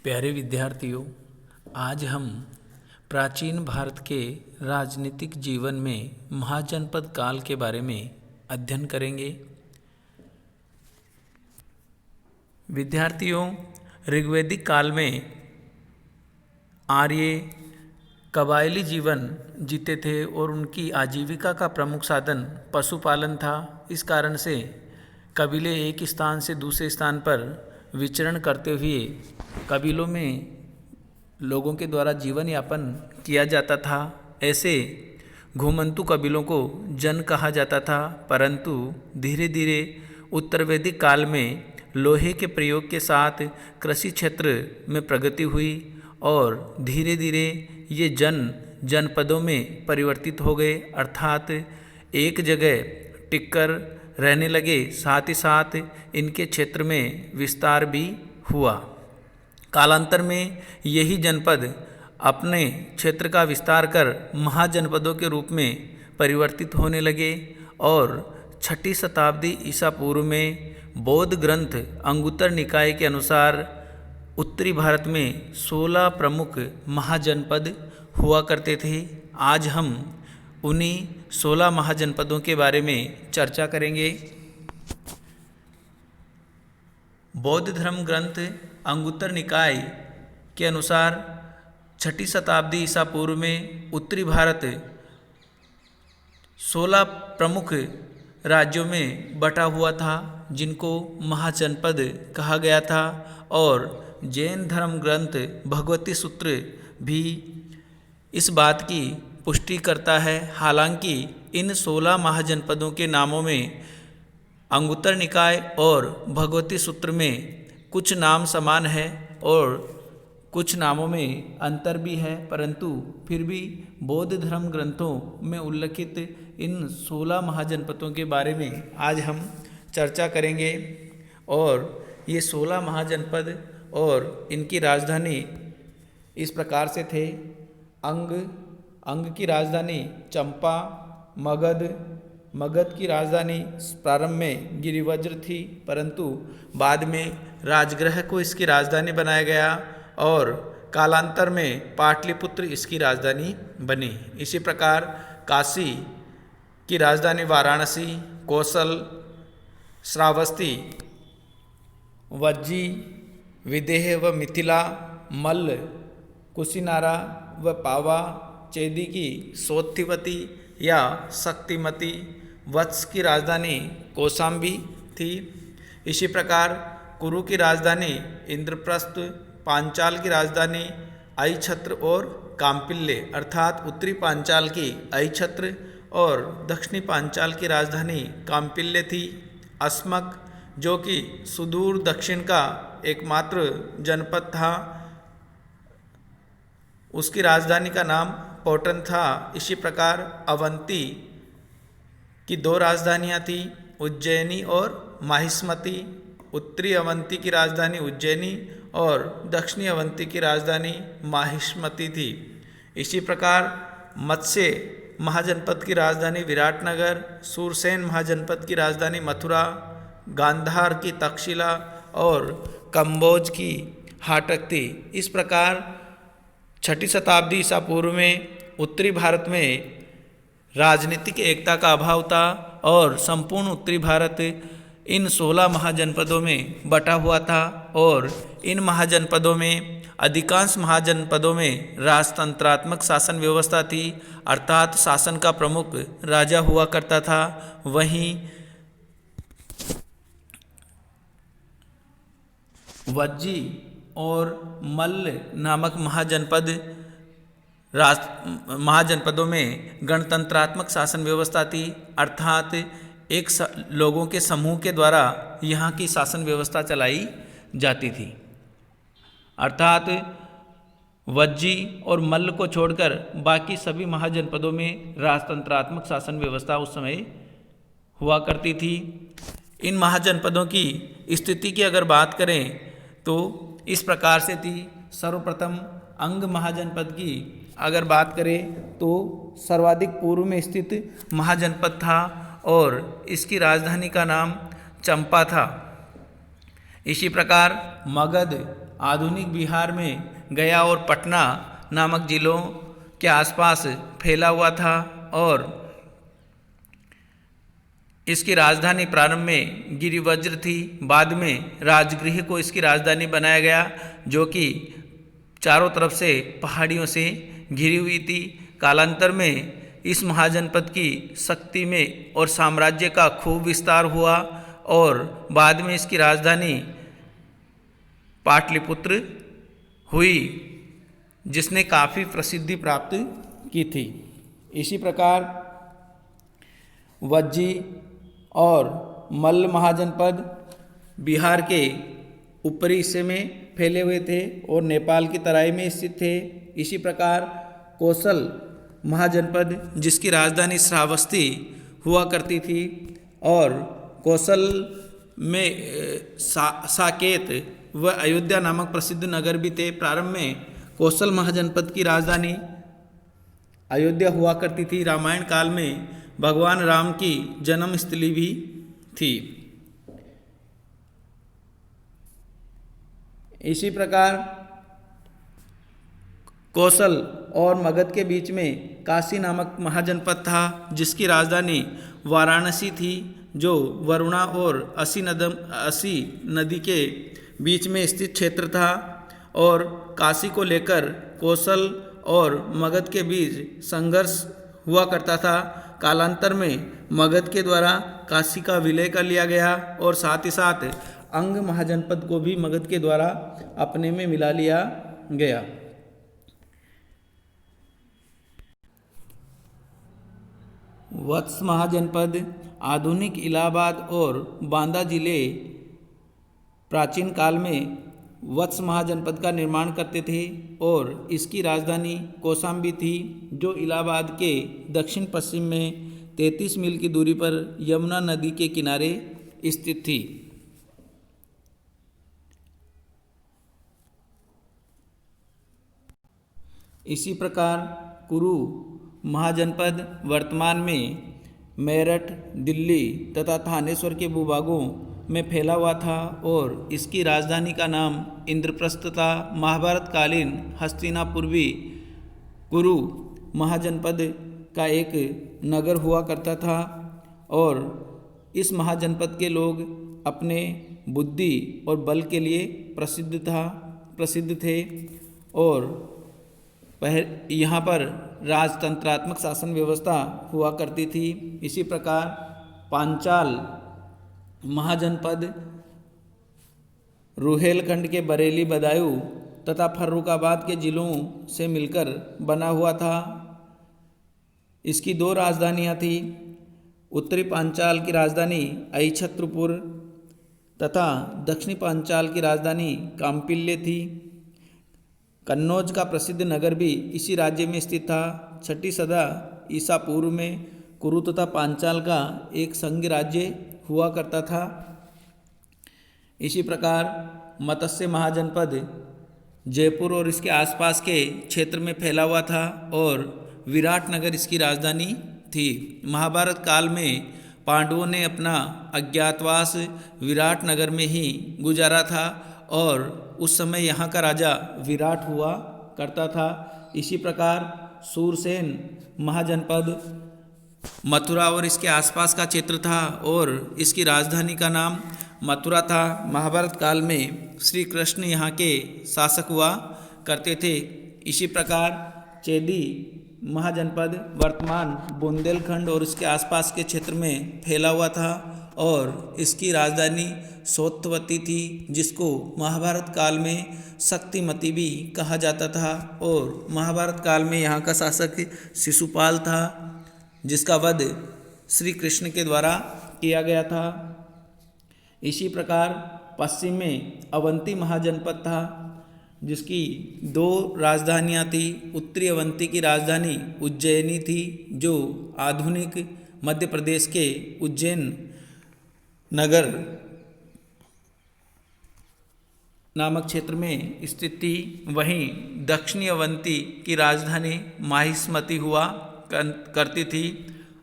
प्यारे विद्यार्थियों, आज हम प्राचीन भारत के राजनीतिक जीवन में महाजनपद काल के बारे में अध्ययन करेंगे। विद्यार्थियों, ऋग्वैदिक काल में आर्य कबायली जीवन जीते थे और उनकी आजीविका का प्रमुख साधन पशुपालन था। इस कारण से कबीले एक स्थान से दूसरे स्थान पर विचरण करते हुए कबीलों में लोगों के द्वारा जीवन यापन किया जाता था। ऐसे घुमंतु कबीलों को जन कहा जाता था, परंतु धीरे धीरे उत्तर वैदिक काल में लोहे के प्रयोग के साथ कृषि क्षेत्र में प्रगति हुई और धीरे धीरे ये जनपदों में परिवर्तित हो गए, अर्थात एक जगह टिककर रहने लगे। साथ ही साथ इनके क्षेत्र में विस्तार भी हुआ। कालांतर में यही जनपद अपने क्षेत्र का विस्तार कर महाजनपदों के रूप में परिवर्तित होने लगे और 6ठी शताब्दी ईसा पूर्व में बौद्ध ग्रंथ अंगुत्तर निकाय के अनुसार उत्तरी भारत में 16 प्रमुख महाजनपद हुआ करते थे। आज हम उन्हीं 16 महाजनपदों के बारे में चर्चा करेंगे। बौद्ध धर्म ग्रंथ अंगुत्तर निकाय के अनुसार 6ठी शताब्दी ईसा पूर्व में उत्तरी भारत 16 प्रमुख राज्यों में बटा हुआ था, जिनको महाजनपद कहा गया था। और जैन धर्म ग्रंथ भगवती सूत्र भी इस बात की पुष्टि करता है। हालांकि इन 16 महाजनपदों के नामों में अंगुत्तर निकाय और भगवती सूत्र में कुछ नाम समान है और कुछ नामों में अंतर भी है, परंतु फिर भी बौद्ध धर्म ग्रंथों में उल्लिखित इन 16 महाजनपदों के बारे में आज हम चर्चा करेंगे। और ये 16 महाजनपद और इनकी राजधानी इस प्रकार से थे। अंग की राजधानी चंपा, मगध की राजधानी प्रारंभ में गिरिवज्र थी, परंतु बाद में राजगृह को इसकी राजधानी बनाया गया और कालांतर में पाटलिपुत्र इसकी राजधानी बनी। इसी प्रकार काशी की राजधानी वाराणसी, कौशल, श्रावस्ती, वज्जी, विदेह व मिथिला, मल्ल, कुशिनारा व पावा, चेदी की सोत्थिवती या शक्तिमती, वत्स की राजधानी कौशाम्बी थी। इसी प्रकार कुरु की राजधानी इंद्रप्रस्थ, पांचाल की राजधानी अहिछत्र और काम्पिल्य अर्थात उत्तरी पांचाल की अहिछत्र और दक्षिणी पांचाल की राजधानी काम्पिल्य थी। अस्मक, जो कि सुदूर दक्षिण का एकमात्र जनपद था, उसकी राजधानी का नाम पौटन था। इसी प्रकार अवंती की 2 राजधानियाँ थीं, उज्जैनी और माहिष्मती। उत्तरी अवंती की राजधानी उज्जैनी और दक्षिणी अवंती की राजधानी माहिष्मती थी। इसी प्रकार मत्स्य महाजनपद की राजधानी विराटनगर, सूरसेन महाजनपद की राजधानी मथुरा, गांधार की तक्षशिला और कंबोज की हाटक थी। इस प्रकार 6ठी शताब्दी ईसा पूर्व में उत्तरी भारत में राजनीतिक एकता का अभाव था और संपूर्ण उत्तरी भारत इन 16 महाजनपदों में बटा हुआ था। और इन महाजनपदों में अधिकांश महाजनपदों में राजतंत्रात्मक शासन व्यवस्था थी, अर्थात शासन का प्रमुख राजा हुआ करता था। वहीं वज्जी और मल्ल नामक महाजनपदों में गणतंत्रात्मक शासन व्यवस्था थी, अर्थात एक लोगों के समूह के द्वारा यहाँ की शासन व्यवस्था चलाई जाती थी। अर्थात वज्जी और मल्ल को छोड़कर बाकी सभी महाजनपदों में राजतंत्रात्मक शासन व्यवस्था उस समय हुआ करती थी। इन महाजनपदों की स्थिति की अगर बात करें तो इस प्रकार से थी। सर्वप्रथम अंग महाजनपद की अगर बात करें तो सर्वाधिक पूर्व में स्थित महाजनपद था और इसकी राजधानी का नाम चंपा था। इसी प्रकार मगध आधुनिक बिहार में गया और पटना नामक जिलों के आसपास फैला हुआ था और इसकी राजधानी प्रारंभ में गिरिवज्र थी। बाद में राजगृह को इसकी राजधानी बनाया गया, जो कि चारों तरफ से पहाड़ियों से घिरी हुई थी। कालांतर में इस महाजनपद की शक्ति में और साम्राज्य का खूब विस्तार हुआ और बाद में इसकी राजधानी पाटलिपुत्र हुई, जिसने काफ़ी प्रसिद्धि प्राप्त की थी। इसी प्रकार वज्जी और मल्ल महाजनपद बिहार के ऊपरी हिस्से में फैले हुए थे और नेपाल की तराई में स्थित थे। इसी प्रकार कोसल महाजनपद, जिसकी राजधानी श्रावस्ती हुआ करती थी, और कोसल में साकेत व अयोध्या नामक प्रसिद्ध नगर भी थे। प्रारंभ में कोसल महाजनपद की राजधानी अयोध्या हुआ करती थी। रामायण काल में भगवान राम की जन्मस्थली भी थी। इसी प्रकार कौशल और मगध के बीच में काशी नामक महाजनपद था, जिसकी राजधानी वाराणसी थी, जो वरुणा और असी नदी के बीच में स्थित क्षेत्र था। और काशी को लेकर कौशल और मगध के बीच संघर्ष हुआ करता था। कालांतर में मगध के द्वारा काशी का विलय कर लिया गया और साथ ही साथ अंग महाजनपद को भी मगध के द्वारा अपने में मिला लिया गया। वत्स महाजनपद आधुनिक इलाहाबाद और बांदा जिले प्राचीन काल में वत्स महाजनपद का निर्माण करते थे और इसकी राजधानी कौशाम्बी थी, जो इलाहाबाद के दक्षिण पश्चिम में 33 मील की दूरी पर यमुना नदी के किनारे स्थित थी। इसी प्रकार कुरु महाजनपद वर्तमान में मेरठ, दिल्ली तथा थानेश्वर के भूभागों में फैला हुआ था और इसकी राजधानी का नाम इंद्रप्रस्थ था। महाभारत कालीन हस्तिनापुर भी कुरु महाजनपद का एक नगर हुआ करता था और इस महाजनपद के लोग अपने बुद्धि और बल के लिए प्रसिद्ध थे और यहाँ पर राजतंत्रात्मक शासन व्यवस्था हुआ करती थी। इसी प्रकार पांचाल महाजनपद रुहेलखंड के बरेली, बदायूं तथा फर्रुखाबाद के जिलों से मिलकर बना हुआ था। इसकी 2 राजधानियाँ थी। उत्तरी पांचाल की राजधानी अहिच्छत्रपुर तथा दक्षिणी पांचाल की राजधानी काम्पिल्य थी। कन्नौज का प्रसिद्ध नगर भी इसी राज्य में स्थित था। 6ठी सदी ईसा पूर्व में कुरु तथा पांचाल का एक संघ राज्य हुआ करता था। इसी प्रकार मत्स्य महाजनपद जयपुर और इसके आसपास के क्षेत्र में फैला हुआ था और विराटनगर इसकी राजधानी थी। महाभारत काल में पांडवों ने अपना अज्ञातवास विराटनगर में ही गुजारा था और उस समय यहाँ का राजा विराट हुआ करता था। इसी प्रकार सूरसेन महाजनपद मथुरा और इसके आसपास का क्षेत्र था और इसकी राजधानी का नाम मथुरा था। महाभारत काल में श्री कृष्ण यहाँ के शासक हुआ करते थे। इसी प्रकार चेदी महाजनपद वर्तमान बुंदेलखंड और इसके आसपास के क्षेत्र में फैला हुआ था और इसकी राजधानी सौतवती थी, जिसको महाभारत काल में शक्तिमती भी कहा जाता था। और महाभारत काल में यहाँ का शासक शिशुपाल था, जिसका वध श्री कृष्ण के द्वारा किया गया था। इसी प्रकार पश्चिम में अवंती महाजनपद था, जिसकी 2 राजधानियाँ थी। उत्तरी अवंती की राजधानी उज्जैनी थी, जो आधुनिक मध्य प्रदेश के उज्जैन नगर नामक क्षेत्र में स्थित थी। वहीं दक्षिणी अवंती की राजधानी माहिष्मती हुआ करती थी।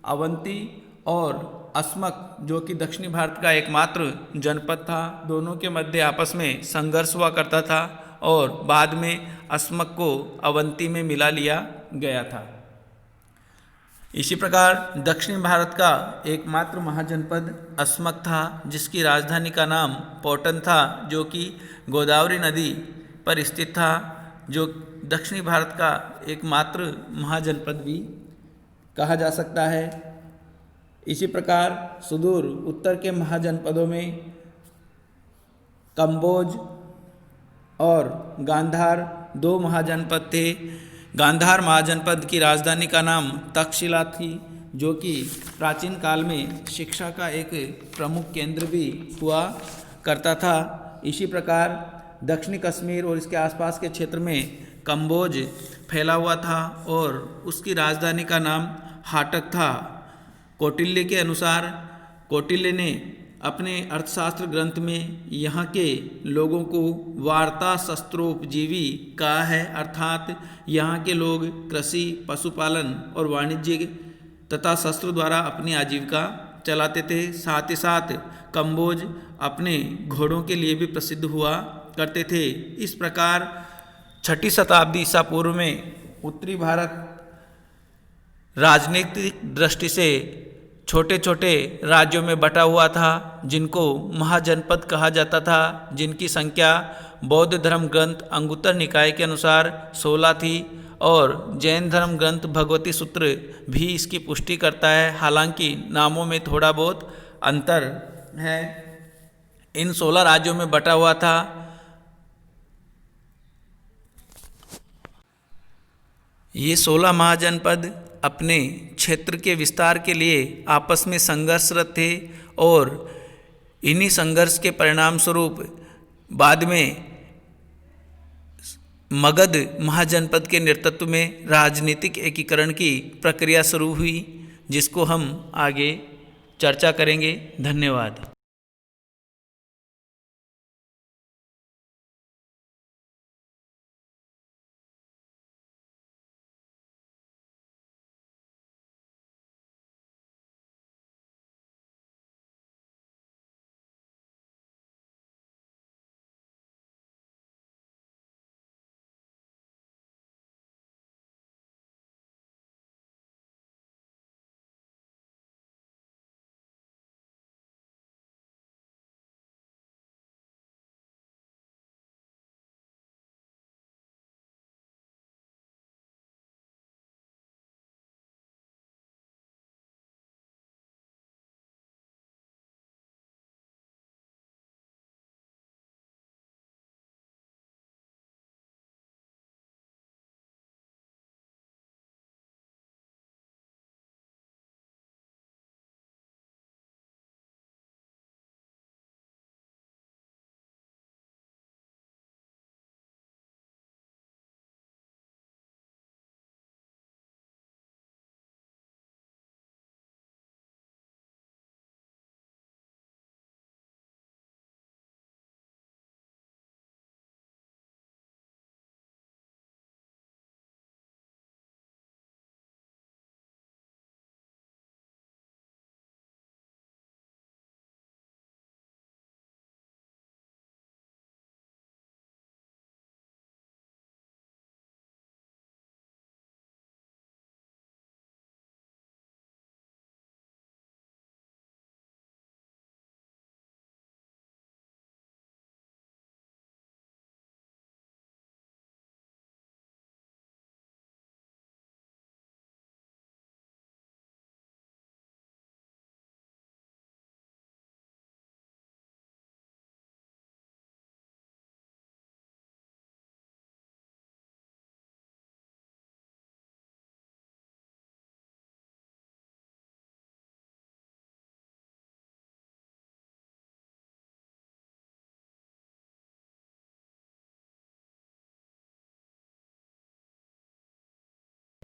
अवंती और अस्मक, जो कि दक्षिणी भारत का एकमात्र जनपद था, दोनों के मध्य आपस में संघर्ष हुआ करता था और बाद में अस्मक को अवंती में मिला लिया गया था। इसी प्रकार दक्षिण भारत का एकमात्र महाजनपद अस्मक था, जिसकी राजधानी का नाम पॉटन था, जो कि गोदावरी नदी पर स्थित था, जो दक्षिणी भारत का एकमात्र महाजनपद भी कहा जा सकता है। इसी प्रकार सुदूर उत्तर के महाजनपदों में कंबोज और गांधार दो महाजनपद थे। गांधार महाजनपद की राजधानी का नाम तक्षशिला थी, जो कि प्राचीन काल में शिक्षा का एक प्रमुख केंद्र भी हुआ करता था। इसी प्रकार दक्षिणी कश्मीर और इसके आसपास के क्षेत्र में कंबोज फैला हुआ था और उसकी राजधानी का नाम हाटक था। कौटिल्य के अनुसार कौटिल्य ने अपने अर्थशास्त्र ग्रंथ में यहाँ के लोगों को वार्ता शस्त्रोपजीवी कहा है, अर्थात यहाँ के लोग कृषि, पशुपालन और वाणिज्य तथा शस्त्र द्वारा अपनी आजीविका चलाते थे। साथ ही साथ कंबोज अपने घोड़ों के लिए भी प्रसिद्ध हुआ करते थे। इस प्रकार 6ठी शताब्दी ईसा पूर्व में उत्तरी भारत राजनीतिक दृष्टि से छोटे छोटे राज्यों में बटा हुआ था, जिनको महाजनपद कहा जाता था, जिनकी संख्या बौद्ध धर्म ग्रंथ अंगुत्तर निकाय के अनुसार 16 थी और जैन धर्म ग्रंथ भगवती सूत्र भी इसकी पुष्टि करता है। हालांकि नामों में थोड़ा बहुत अंतर है। इन 16 राज्यों में बटा हुआ था। ये 16 महाजनपद अपने क्षेत्र के विस्तार के लिए आपस में संघर्षरत थे और इन्हीं संघर्ष के परिणाम स्वरूप बाद में मगध महाजनपद के नेतृत्व में राजनीतिक एकीकरण की प्रक्रिया शुरू हुई, जिसको हम आगे चर्चा करेंगे। धन्यवाद।